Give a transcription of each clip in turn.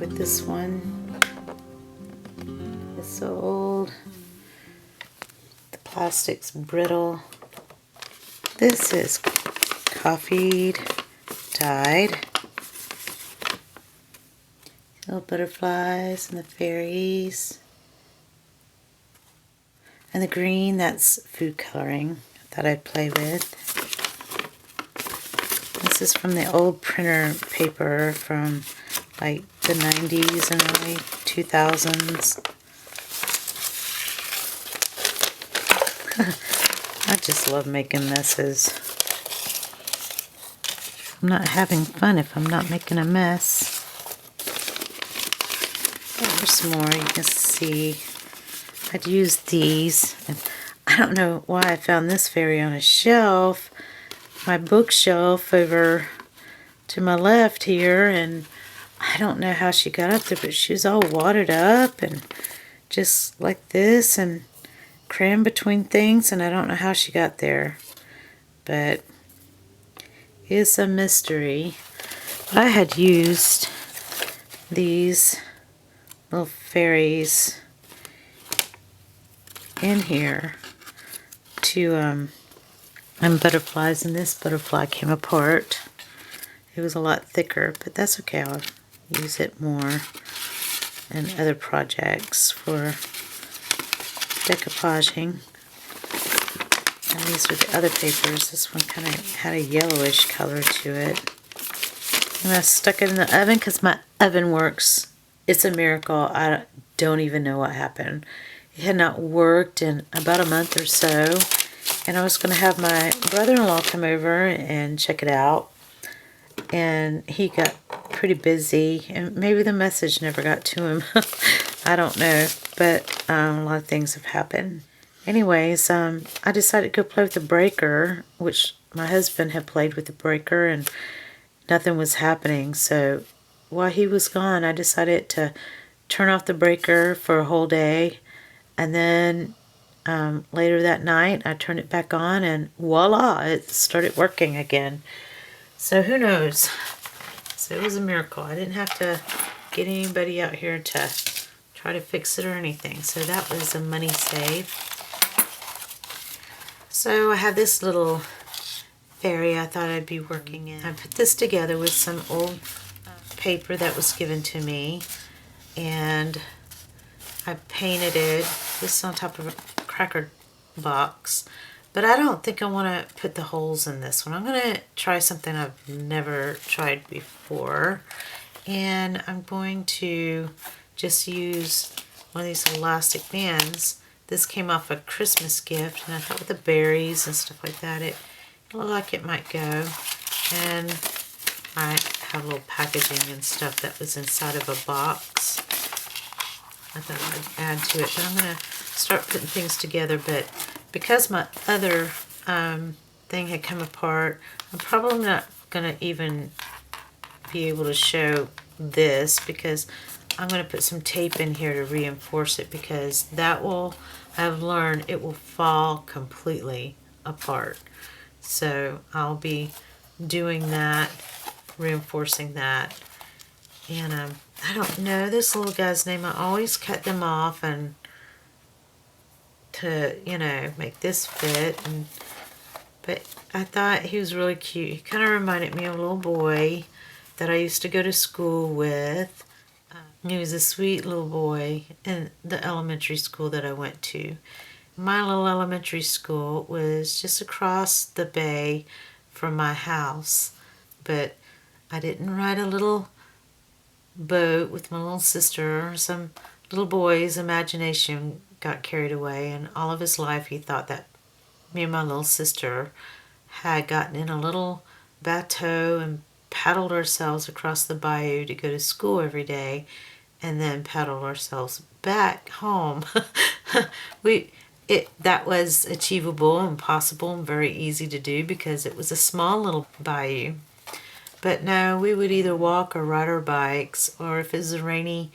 with this one. It's so old. The plastic's brittle. This is coffeeed, dyed. Little butterflies and the fairies. And the green, that's food coloring. I thought I'd play with. This is from the old printer paper from like the 90s and early 2000s. I just love making messes. I'm not having fun if I'm not making a mess. There's some more you can see. I'd used these, and I don't know why I found this fairy on a shelf, my bookshelf over to my left here, and I don't know how she got up there, but she was all wadded up and just like this and crammed between things, and I don't know how she got there, but it's a mystery. I had used these little fairies in here to and butterflies, and this butterfly came apart. It was a lot thicker, but that's okay. I'll use it more in other projects for decoupaging. And these are the other papers. This one kind of had a yellowish color to it. And I stuck it in the oven because my oven works. It's a miracle. I don't even know what happened. It had not worked in about a month or so, and I was going to have my brother-in-law come over and check it out, and he got pretty busy, and maybe the message never got to him. I don't know, but a lot of things have happened. Anyways, I decided to go play with the breaker, which my husband had played with the breaker, and nothing was happening. So while he was gone, I decided to turn off the breaker for a whole day. And then later that night, I turned it back on, and voila, it started working again. So who knows? So it was a miracle. I didn't have to get anybody out here to try to fix it or anything. So that was a money save. So I have this little fairy I thought I'd be working in. I put this together with some old paper that was given to me, and I painted it. This is on top of a cracker box, but I don't think I want to put the holes in this one. I'm going to try something I've never tried before, and I'm going to just use one of these elastic bands. This came off a Christmas gift, and I thought with the berries and stuff like that, it looked like it might go. And I have a little packaging and stuff that was inside of a box. I thought I'd add to it, but I'm going to start putting things together. But because my other thing had come apart, I'm probably not going to even be able to show this, because I'm going to put some tape in here to reinforce it, because that will, I've learned, it will fall completely apart. So I'll be doing that, reinforcing that. And I don't know this little guy's name. I always cut them off and to, you know, make this fit. But I thought he was really cute. He kind of reminded me of a little boy that I used to go to school with. He was a sweet little boy in the elementary school that I went to. My little elementary school was just across the bay from my house. But I didn't ride a little boat with my little sister. Some little boy's imagination got carried away, and all of his life he thought that me and my little sister had gotten in a little bateau and paddled ourselves across the bayou to go to school every day, and then paddled ourselves back home. That was achievable and possible and very easy to do, because it was a small little bayou. But no, we would either walk or ride our bikes, or if it was a rainy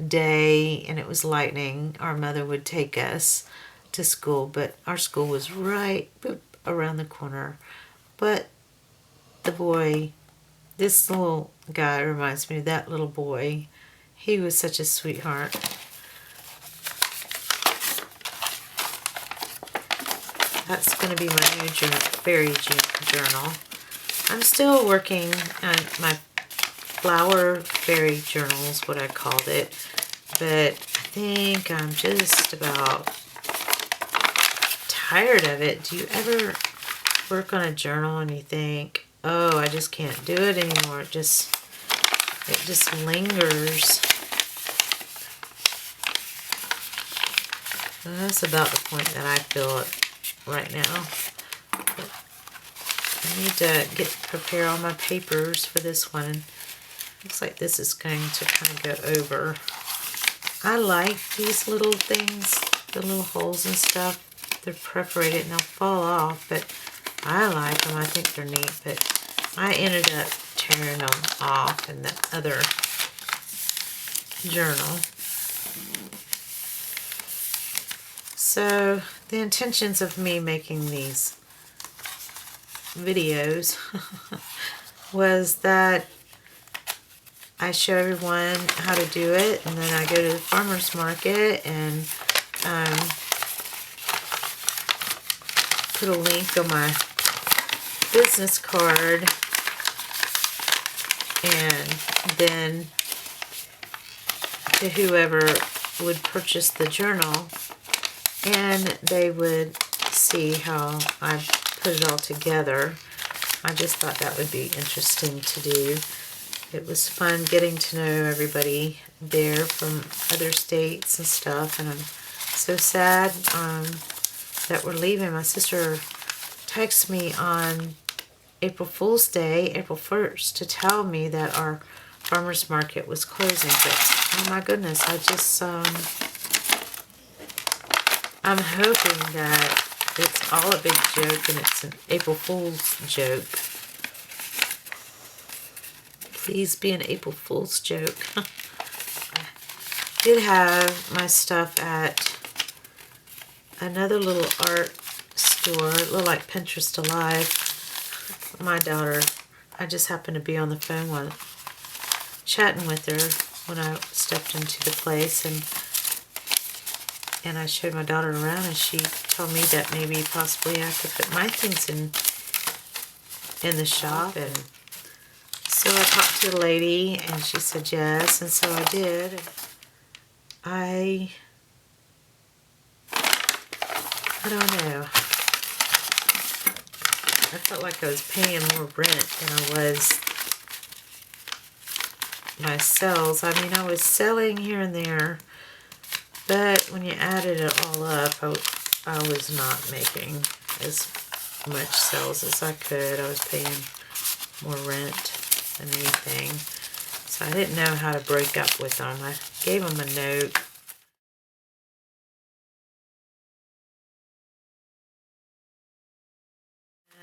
day and it was lightning, our mother would take us to school. But our school was right around the corner. But the boy, this little guy reminds me of that little boy. He was such a sweetheart. That's going to be my new Fairy Junk Journal. I'm still working on my Flower Fairy Journal is what I called it. But I think I'm just about tired of it. Do you ever work on a journal and you think, oh, I just can't do it anymore? It just lingers. Well, that's about the point that I feel it right now. But I need to prepare all my papers for this one. Looks like this is going to kind of go over. I like these little things, the little holes and stuff. They're perforated and they'll fall off, but I like them. I think they're neat, but I ended up tearing them off in the other journal. So the intentions of me making these videos was that I show everyone how to do it, and then I go to the farmer's market and put a link on my business card, and then to whoever would purchase the journal, and they would see how I put it all together. I just thought that would be interesting to do. It was fun getting to know everybody there from other states and stuff, and I'm so sad that we're leaving. My sister texted me on April Fool's Day, April 1st, to tell me that our farmer's market was closing. But oh my goodness, I just I'm hoping that it's all a big joke and it's an April Fool's joke. Please be an April Fool's joke. I did have my stuff at another little art store, a little like Pinterest Alive. My daughter, I just happened to be on the phone while chatting with her when I stepped into the place, and I showed my daughter around, and she told me that maybe possibly I could put my things in the shop. And so I talked to the lady, and she said yes, and so I did. I don't know. I felt like I was paying more rent than I was my sales. I mean, I was selling here and there, but when you added it all up, I was not making as much sales as I could. I was paying more rent than anything. So I didn't know how to break up with them. I gave them a note.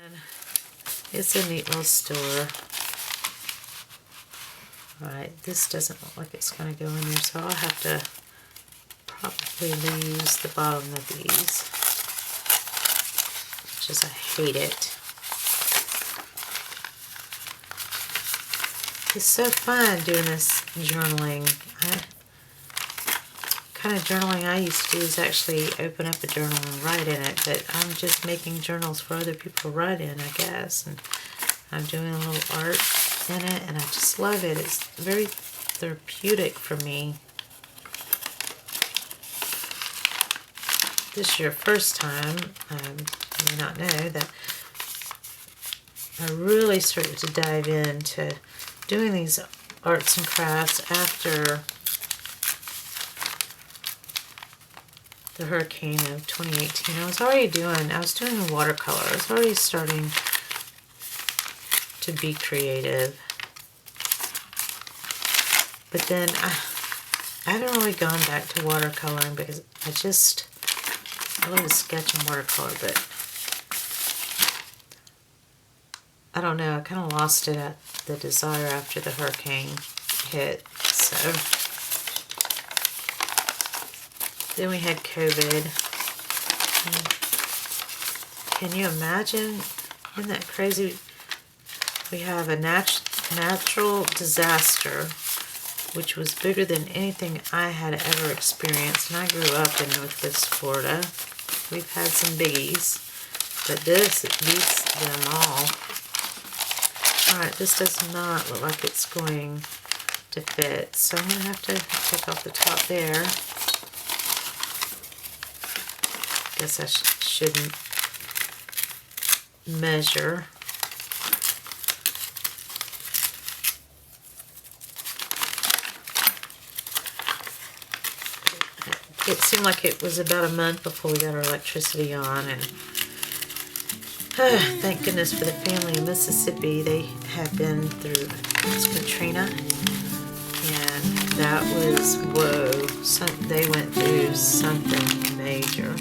And it's a neat little store. Alright, this doesn't look like it's going to go in there, so I'll have to probably lose the bottom of these. Just I hate it. It's so fun doing this journaling. Kind of journaling I used to do is actually open up a journal and write in it, but I'm just making journals for other people to write in, I guess, and I'm doing a little art in it, and I just love it. It's very therapeutic for me. If this is your first time, you may not know that I really started to dive into doing these arts and crafts after the hurricane of 2018. I was doing watercolor. I was already starting to be creative. But then I haven't really gone back to watercoloring because I love to sketch in watercolor, but I don't know, I kind of lost it at the desire after the hurricane hit. So then we had COVID. Can you imagine? Isn't that crazy? We have a natural disaster which was bigger than anything I had ever experienced. And I grew up in Northwest Florida. We've had some biggies, but this beats them all. Alright, this does not look like it's going to fit, so I'm going to have to take off the top there. Guess I shouldn't measure. It seemed like it was about a month before we got our electricity on, and thank goodness for the family in Mississippi. They have been through Katrina, and that was, whoa, they went through something major.